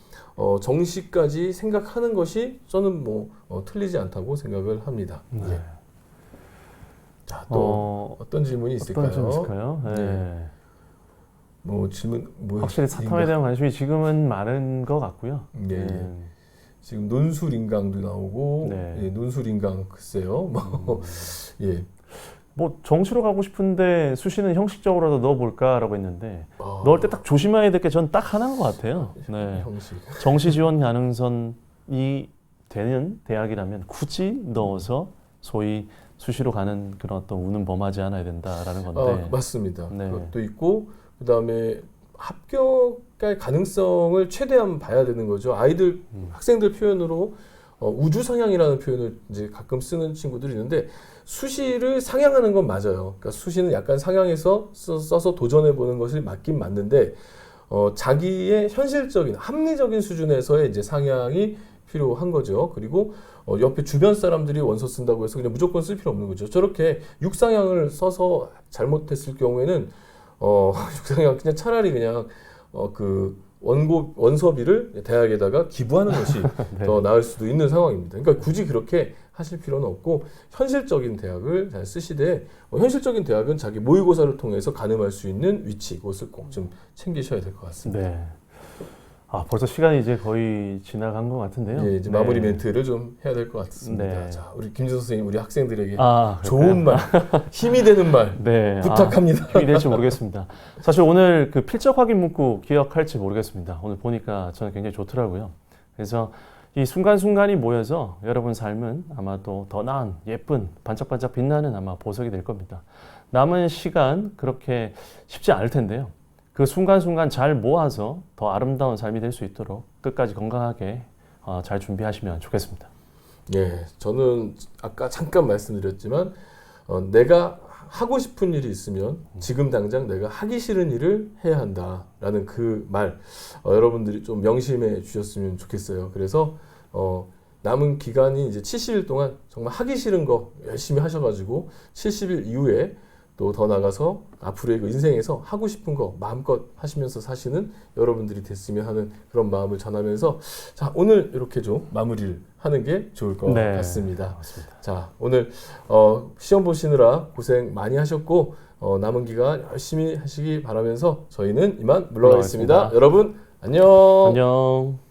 Speaker 1: 정시까지 생각하는 것이 저는 뭐 틀리지 않다고 생각을 합니다.
Speaker 2: 네.
Speaker 1: 예. 자, 또 어떤 질문이 있을까요?
Speaker 2: 어떤 점 있을까요? 네.
Speaker 1: 네. 뭐 질문 뭐
Speaker 2: 확실히 사탐에 대한 관심이 지금은 많은 것 같고요.
Speaker 1: 네. 지금 논술인강도 나오고
Speaker 2: 네.
Speaker 1: 예, 논술인강 글쎄요. 뭐 예.
Speaker 2: 뭐 정시로 가고 싶은데 수시는 형식적으로라도 넣어볼까라고 했는데
Speaker 1: 아,
Speaker 2: 넣을 때 딱 조심해야 될 게 전 딱 하나인 것 같아요. 네.
Speaker 1: 형식.
Speaker 2: 정시 지원 가능성이 되는 대학이라면 굳이 넣어서 소위 수시로 가는 그런 어떤 운은 범하지 않아야 된다라는 건데.
Speaker 1: 맞습니다.
Speaker 2: 네.
Speaker 1: 그것도 있고 그다음에 합격할 가능성을 최대한 봐야 되는 거죠. 아이들 학생들 표현으로 우주 상향이라는 표현을 이제 가끔 쓰는 친구들이 있는데 수시를 상향하는 건 맞아요. 그러니까 수시는 약간 상향해서 써서 도전해 보는 것이 맞긴 맞는데 자기의 현실적인 합리적인 수준에서의 이제 상향이 필요한 거죠. 그리고 옆에 주변 사람들이 원서 쓴다고 해서 그냥 무조건 쓸 필요 없는 거죠. 저렇게 육상향을 써서 잘못했을 경우에는 육상향 그냥 차라리 그냥 그 원서비를 대학에다가 기부하는 것이
Speaker 2: 네.
Speaker 1: 더 나을 수도 있는 상황입니다. 그러니까 굳이 그렇게 하실 필요는 없고 현실적인 대학을 잘 쓰시되 현실적인 대학은 자기 모의고사를 통해서 가늠할 수 있는 위치, 그것을 꼭 좀 챙기셔야 될 것 같습니다.
Speaker 2: 네. 아, 벌써 시간이 이제 거의 지나간 것 같은데요.
Speaker 1: 예, 이제
Speaker 2: 네.
Speaker 1: 마무리 멘트를 좀 해야 될 것 같습니다.
Speaker 2: 네.
Speaker 1: 자, 우리 김지수 선생님, 우리 학생들에게
Speaker 2: 아,
Speaker 1: 좋은 말, 힘이 되는 말
Speaker 2: 네.
Speaker 1: 부탁합니다.
Speaker 2: 힘이 될지 모르겠습니다. 사실 오늘 그 필적 확인 문구 기억할지 모르겠습니다. 오늘 보니까 저는 굉장히 좋더라고요. 그래서 이 순간순간이 모여서 여러분 삶은 아마도 더 나은, 예쁜, 반짝반짝 빛나는 아마 보석이 될 겁니다. 남은 시간 그렇게 쉽지 않을 텐데요. 그 순간순간 잘 모아서 더 아름다운 삶이 될 수 있도록 끝까지 건강하게 잘 준비하시면 좋겠습니다.
Speaker 1: 예, 저는 아까 잠깐 말씀드렸지만 내가 하고 싶은 일이 있으면 지금 당장 내가 하기 싫은 일을 해야 한다라는 그 말 여러분들이 좀 명심해 주셨으면 좋겠어요. 그래서 남은 기간이 이제 70일 동안 정말 하기 싫은 거 열심히 하셔가지고 70일 이후에 또 더 나가서 앞으로의 그 인생에서 하고 싶은 거 마음껏 하시면서 사시는 여러분들이 됐으면 하는 그런 마음을 전하면서 자, 오늘 이렇게 좀 마무리를 하는 게 좋을 것
Speaker 2: 네,
Speaker 1: 같습니다.
Speaker 2: 맞습니다.
Speaker 1: 자, 오늘 시험 보시느라 고생 많이 하셨고 남은 기간 열심히 하시기 바라면서 저희는 이만 물러가겠습니다.
Speaker 2: 물러가겠습니다.
Speaker 1: 여러분 안녕.
Speaker 2: 안녕.